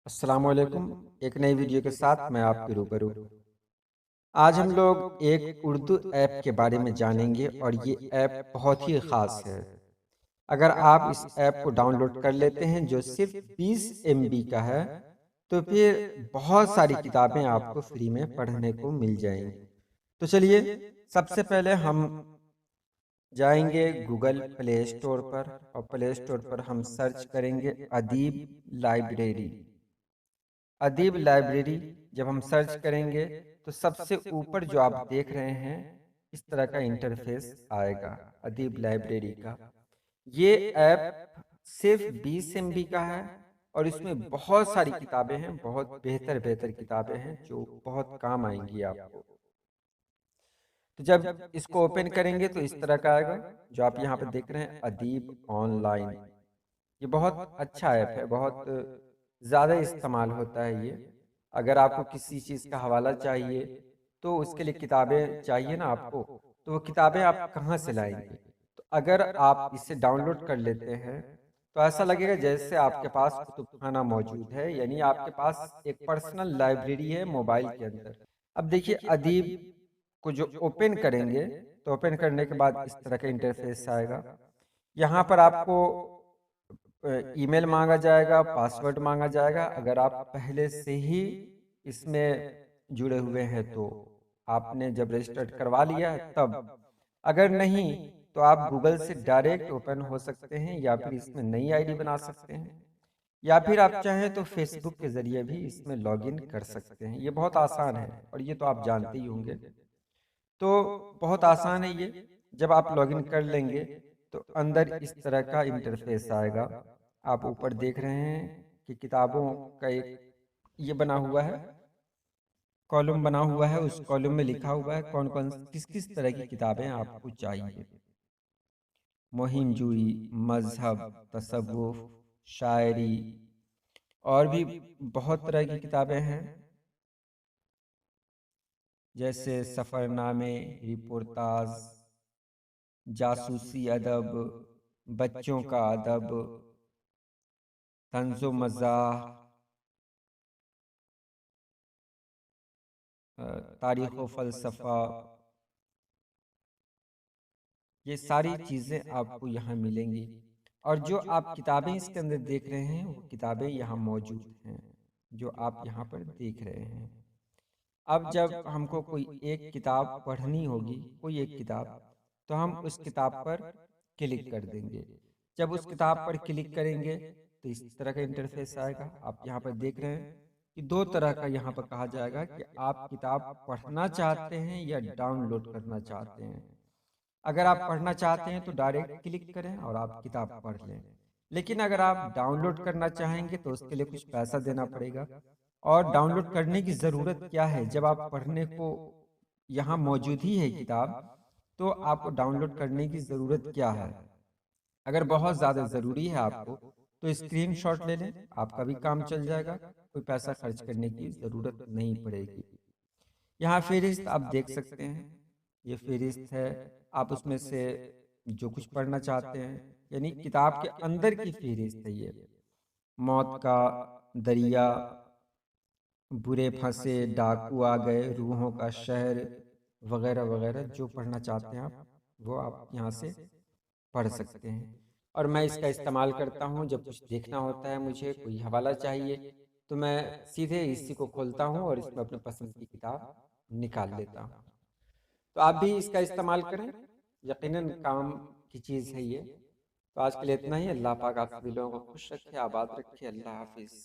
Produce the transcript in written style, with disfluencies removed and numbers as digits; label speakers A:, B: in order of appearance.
A: अस्सलाम वालेकुम। एक नई वीडियो के साथ मैं आपके रूबरू। आज हम लोग एक उर्दू ऐप के बारे में जानेंगे और ये ऐप बहुत ही ख़ास है। अगर आप इस ऐप को डाउनलोड कर लेते हैं जो सिर्फ 20 MB का है, तो फिर बहुत सारी किताबें आपको फ्री में पढ़ने को मिल जाएंगी। तो चलिए, सबसे पहले हम जाएंगे गूगल प्ले स्टोर पर और प्ले स्टोर पर हम सर्च करेंगे अदीब लाइब्रेरी। अदीब लाइब्रेरी जब हम सर्च करेंगे तो सबसे ऊपर जो आप देख रहे हैं इस तरह का इंटरफेस आएगा अदीब लाइब्रेरी का। ये ऐप सिर्फ 20 MB का है और इसमें बहुत सारी किताबें हैं, बहुत बेहतर बेहतर किताबें हैं जो बहुत काम आएंगी आपको। तो जब इसको ओपन करेंगे तो इस तरह का आएगा जो आप यहाँ पर देख रहे हैं अदीब ऑनलाइन। ये बहुत अच्छा ऐप है, बहुत ज़्यादा इस्तेमाल होता है ये। अगर आपको किसी चीज़ का हवाला चाहिए तो उसके लिए किताबें चाहिए ना आपको, तो वो किताबें आप कहाँ से लाएंगे? तो अगर आप इसे डाउनलोड कर लेते हैं तो ऐसा लगेगा जैसे आपके पास कुतुबखाना मौजूद है, यानी आपके पास एक पर्सनल लाइब्रेरी है मोबाइल के अंदर। अब देखिए, अदीब को जो ओपन करेंगे तो ओपन करने के बाद इस तरह का इंटरफेस आएगा। यहाँ पर आपको ईमेल मांगा जाएगा, पासवर्ड मांगा जाएगा। अगर आप पहले से ही इसमें जुड़े हुए हैं तो आपने जब रजिस्टर्ड करवा लिया है तब, अगर नहीं तो आप गूगल से डायरेक्ट ओपन हो सकते हैं या फिर इसमें नई आईडी बना सकते हैं, या फिर आप चाहें तो फेसबुक के ज़रिए भी इसमें लॉगिन कर सकते हैं। ये बहुत आसान है और ये तो आप जानते ही होंगे। तो बहुत आसान है ये। जब आप लॉगिन कर लेंगे तो अंदर इस तरह का इंटरफेस आएगा। आप ऊपर देख रहे हैं कि किताबों का एक ये बना हुआ है, कॉलम बना हुआ है। उस कॉलम में लिखा हुआ है कौन कौन किस किस तरह की किताबें आपको चाहिए। मुहिम जूई, मजहब, तसव्वुफ, शायरी और भी बहुत तरह की किताबें हैं, जैसे सफ़रनामे, रिपोर्टाज, जासूसी अदब, बच्चों का अदब, तंज़ो मज़ाह, तारीख़ व फ़लसफ़ा, ये सारी चीज़ें आपको यहाँ मिलेंगी। और जो आप किताबें इसके अंदर देख रहे हैं वो किताबें यहाँ मौजूद हैं जो आप यहाँ पर देख रहे हैं। अब जब हमको कोई एक किताब पढ़नी होगी, कोई एक किताब, तो हम उस किताब पर क्लिक कर देंगे। जब उस किताब पर क्लिक करेंगे तो इस तरह का इंटरफेस आएगा। आप यहाँ पर देख रहे हैं कि दो तरह का यहाँ पर कहा जाएगा कि आप किताब पढ़ना चाहते हैं या डाउनलोड करना चाहते हैं। अगर आप पढ़ना चाहते हैं तो डायरेक्ट क्लिक करें और आप किताब पढ़ लें। लेकिन अगर आप डाउनलोड करना चाहेंगे तो उसके लिए कुछ पैसा देना पड़ेगा। और डाउनलोड करने की ज़रूरत क्या है? जब आप पढ़ने को यहाँ मौजूद ही है किताब, तो आपको डाउनलोड करने की ज़रूरत क्या है? अगर बहुत ज़्यादा ज़रूरी है आपको तो स्क्रीनशॉट ले लें, आपका भी काम चल जाएगा, कोई पैसा खर्च करने की ज़रूरत नहीं पड़ेगी। यहाँ फ़हरिस्त आप देख सकते हैं, ये फ़हरिस्त है। आप उसमें से जो कुछ पढ़ना चाहते हैं, यानी किताब के अंदर की फ़हरिस्त है ये। मौत का दरिया, बुरे फंसे, डाकू आ गए, रूहों का शहर, वगैरह वगैरह, जो पढ़ना चाहते हैं आप वो आप यहाँ से पढ़ सकते हैं। और मैं इसका इस्तेमाल करता हूँ जब कुछ देखना होता है, मुझे कोई हवाला चाहिए, तो मैं सीधे इसी को खोलता हूँ और इसमें अपनी पसंद की किताब निकाल लेता हूँ। तो आप भी इसका इस्तेमाल करें, यकीनन काम की चीज़ है ये। तो आज के लिए इतना ही। अल्लाह पाक आप सभी लोगों को खुश रखे, आबाद रखे। अल्लाह हाफिज़।